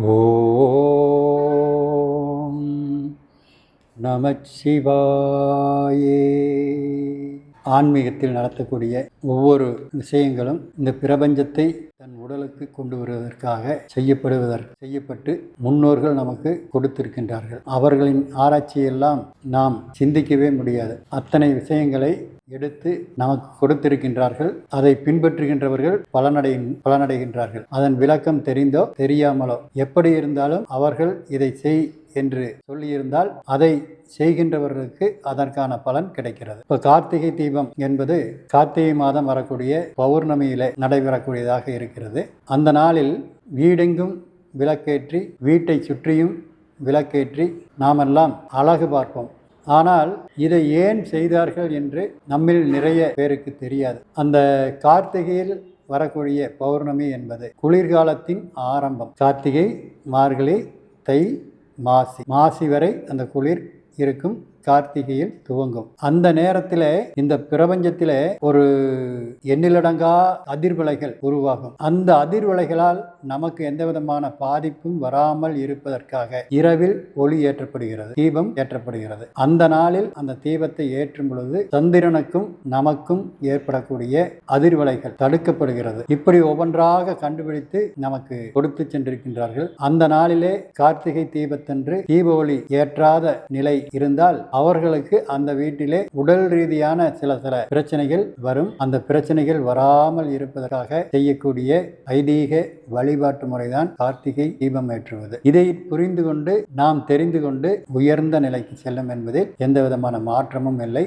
ஓம் நமச்சிவாயே. ஆன்மீகத்தில் நடத்தக்கூடிய ஒவ்வொரு விஷயங்களும் இந்த பிரபஞ்சத்தை தன் உடலுக்கு கொண்டு வருவதற்காக செய்யப்பட்டு முன்னோர்கள் நமக்கு கொடுத்திருக்கின்றார்கள். அவர்களின் ஆராய்ச்சியெல்லாம் நாம் சிந்திக்கவே முடியாது. அத்தனை விஷயங்களை எடுத்து நமக்கு கொடுத்திருக்கின்றார்கள். அதை பின்பற்றுகின்றவர்கள் பலனடைகின்றார்கள். அதன் விளக்கம் தெரிந்தோ தெரியாமலோ எப்படி இருந்தாலும் அவர்கள் இதை செய் என்று சொல்லியிருந்தால் அதை செய்கின்றவர்களுக்கு அதற்கான பலன் கிடைக்கிறது. இப்ப கார்த்திகை தீபம் என்பது கார்த்திகை மாதம் வரக்கூடிய பௌர்ணமியில நடைபெறக்கூடியதாக இருக்கிறது. அந்த நாளில் வீடெங்கும் விளக்கேற்றி வீட்டை சுற்றியும் விளக்கேற்றி நாமெல்லாம் அழகு பார்ப்போம். ஆனால் இதை ஏன் செய்தார்கள் என்று நம்மில் நிறைய பேருக்கு தெரியாது. அந்த கார்த்திகையில் வரக்கூடிய பௌர்ணமி என்பது குளிர்காலத்தின் ஆரம்பம். கார்த்திகை, மார்கழி, தை, மாசி வரை அந்த குளிர் இருக்கும். கார்த்திகையில் துவங்கும். அந்த நேரத்தில் இந்த பிரபஞ்சத்தில் ஒரு எண்ணிலடங்கா அதிர்வலைகள் உருவாகும். அந்த அதிர்வலைகளால் நமக்கு எந்த விதமான பாதிப்பும் வராமல் இருப்பதற்காக இரவில் ஒளி ஏற்றப்படுகிறது, தீபம் ஏற்றப்படுகிறது. அந்த நாளில் அந்த தீபத்தை ஏற்றும் பொழுது சந்திரனுக்கும் நமக்கும் ஏற்படக்கூடிய அதிர்வலைகள் தடுக்கப்படுகிறது. இப்படி ஒவ்வொன்றாக கண்டுபிடித்து நமக்கு கொடுத்து சென்றிருக்கின்றார்கள். அந்த நாளிலே கார்த்திகை தீபத்தன்று தீப ஒளி ஏற்றாத நிலை இருந்தால் அவர்களுக்கு அந்த வீட்டிலே உடல் ரீதியான சில பிரச்சனைகள் வரும். அந்த பிரச்சனைகள் வராமல் இருப்பதற்காக செய்யக்கூடிய ஐதீக வழிபாட்டு முறைதான் கார்த்திகை தீபம் ஏற்றுவது. இதை புரிந்து கொண்டு நாம் தெரிந்து கொண்டு உயர்ந்த நிலைக்கு செல்லும் என்பதில் எந்த விதமான மாற்றமும் இல்லை.